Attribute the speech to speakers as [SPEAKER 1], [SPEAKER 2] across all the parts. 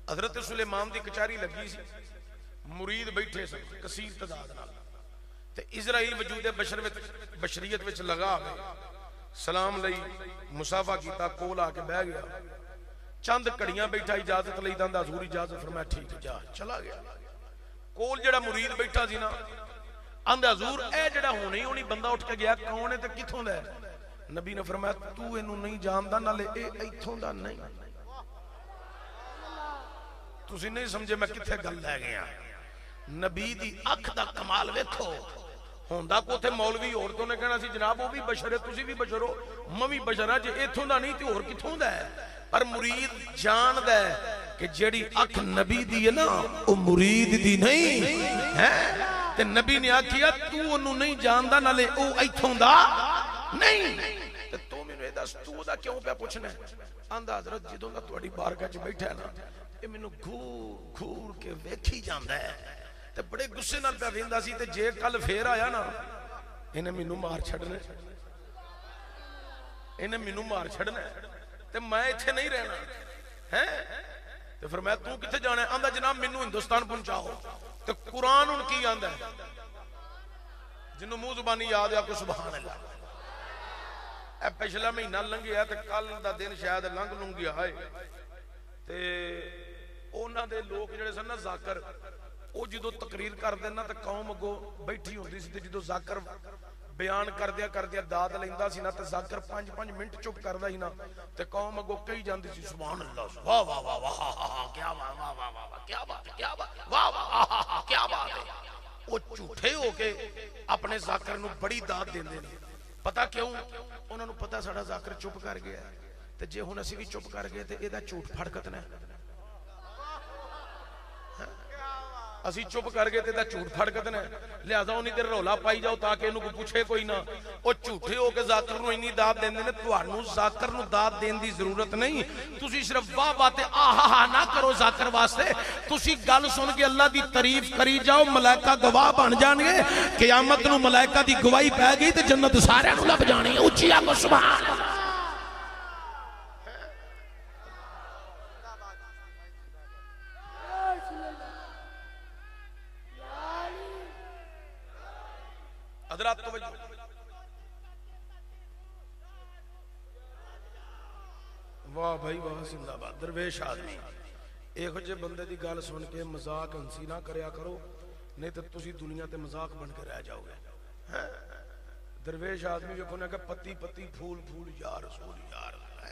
[SPEAKER 1] حضرت سلیمان دی کچہری لگی سی، مرید بیٹھے سن کثیر تعداد نال، تے اسرائیل وجود بشریت وچ لگا گئے، سلام لئی مصافحہ کیتا، کول آ کے بہ گیا، چند کڑیاں بیٹھا اجازت لئی تاندا حضور اجازت فرمایا ٹھیک ہے جا، چلا گیا۔ کول جڑا مرید بیٹھا سی نا آندا حضور اے جڑا ہونی ہونی بندہ اٹھ کے گیا کون ہے تے کتھوں دا ہے؟ نبی نے فرمایا تو اینوں نہیں جاندا نالے اے ایتھوں دا نہیں۔ تسی نہیں سمجھے میں کتھے گل لے گیا؟ نبی دی اکھ دا کمال ویکھو، ہوندا کو تھے مولوی عورتوں نے کہنا سی جناب وہ بھی بشر ہے تسی بھی بشر ہو میں بھی بشر ہاں، جے ایتھوں دا نہیں تے اور کتھوں دا ہے؟ پر مرید جان دا ہے کہ جیڑی اکھ نبی دی ہے نا او مرید دی نہیں ہے، تے نبی نے آکھیا تو انہوں نہیں جاندا نالے او ایتھوں دا نہیں، تے تو میں نے دس تو دا کیوں پہ پوچھنا ہے؟ آندا حضرت جدوں دا تہاڈی بارگاہ وچ بیٹھا ہے نا اے مینوں گھور گھور کے ویکھی جاندا ہے، تے بڑے غصے نال پہ ویندا سی، تے جے کل پھر آیا نا انہیں مینوں مار چھڑنا، انہیں مینوں مار چھڑنا تے میں ایتھے نہیں رہنا ہیں۔ تے فرمایا تو کتھے جانا ہے؟ آندا جناب مینوں ہندوستان پہنچاؤ۔ تے قرآن ان کی آندا ہے جنوں منہ زبانی یاد ہے کو سبحان اللہ۔ اے پچھلا مہینہ لنگیا تے کل دا دن شاید لنگ لنگیا ہے، تے انہاں دے لوگ جڑے سن نا ذاکر او جدوں تقریر کر دینا تے قوم اگوں بیٹھی ہوندی سی، تے جدوں ذاکر بیان کردیا داد لیندا سی نا تے ذاکر 5 منٹ چپ کردا سی نا تے قوم اگوں کہی جاندی سی سبحان اللہ، واہ واہ واہ واہ کیا واہ واہ واہ واہ کیا بات ہے، کیا بات واہ واہ کیا بات ہے۔ او جھوٹے ہو کے اپنے ذاکر نو بڑی داد دیندے نے، پتہ کیوں؟ انہاں نو پتہ ساڈا ذاکر چپ کر گیا ہے، تے جے ہن اسی بھی چپ کر گئے تے ایدا جھوٹ پھڑکتنا ہے، اسی چپ کر گئے تے دا جھوٹ پھڑکتنا ہے، لہذا انہی دیر رولا پائی جاؤ تاکہ انہوں کو پوچھے کوئی نہ۔ او جھوٹے ہو کے ذاکر نو انی داد دیندے نے، تہانوں ذاکر نو داد دین دی ضرورت نہیں، تسی صرف واہ واہ تے آہا نہ کرو ذاکر واسطے، تسی گل سن کے اللہ دی تعریف کری جاؤ، ملائکہ گواہ بن جان گے، قیامت نو ملائکہ دی گواہی پہ گئی تے جنت سارے نو لب جانی ہے، اونچی آکو سبحان اللہ۔ حضرات توجہ، واہ بھائی واہ زندہ باد، درویش آدمی ایک جے بندے دی گل سن کے مذاق ہنسی نہ کریا کرو، نہیں تو تسی دنیا تے مذاق بن کے رہ جاؤ گے۔ درویش آدمی جو کہنے کہ پتی پتی پھول پھول یا رسول یا رسول،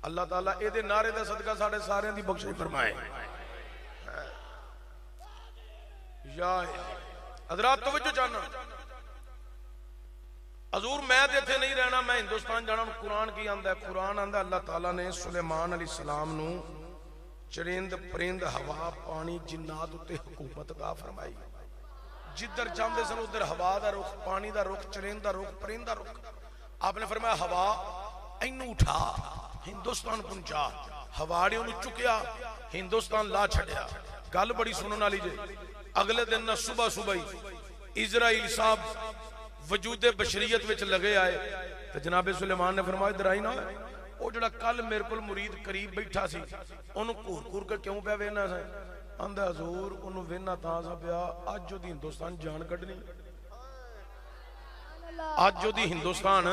[SPEAKER 1] اللہ تعالیٰ اے دے نعرے دا صدقہ ساڑھے سارے دی بخشش فرمائے۔ یا حضرات توجہ چاہنا، حضور میں دیتے نہیں رہنا، میں ہندوستان جانا۔ قرآن کی آندہ ہے، قرآن آندہ اللہ تعالیٰ نے سلیمان علیہ السلام نو چرند پرند ہوا پانی جنات اتے حکومت کا فرمائی، جدر جاندے سن ادھر ہوا دا رخ، پانی دا رخ، چرند دا رخ، پرند دا رخ۔ آپ نے فرمایا ہوا اینو اٹھا ہندوستان پہنچا، ہواڑے انہوں چکیا ہندوستان لا چھڑیا۔ گل بڑی سنن والی جے، اگلے دن نہ صبح صبح ہی اسرائیل صاحب وجود بشریت وچ لگے آئے، تو جناب سلیمان نے فرمایا ادھر آئی نہ، وہ جڑا کل میرے کول مرید قریب بیٹھا سی انہوں کور کور کے کیوں پہ وینا سا؟ آندہ حضور انہوں وینا تھا سا پیا آج جو دی ہندوستان جان کٹنی، آج جو دی ہندوستان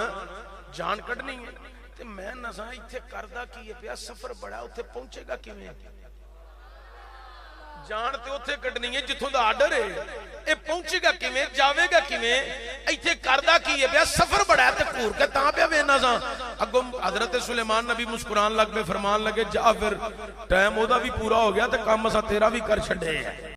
[SPEAKER 1] جان کٹنی ہے، تے میں نہ سا اتھے کردہ کی یہ پیا سفر بڑا اتھے پہنچے گا کی میں جان تے اتھے کٹنی ہے جتوں دا آڈر ہے، اے پہنچے گا کی میں جاوے گا کی میں، ایتھے کردہ کی یہ پیا سفر بڑا ہے تے کور کے تاں پیا وینا سا۔ اگو حضرت سلیمان نبی مسکران لگ پہ فرمان لگے جا پھر ٹائم او دا بھی پورا ہو گیا تے کام اسا تیرا بھی کر چھڑے ہیں۔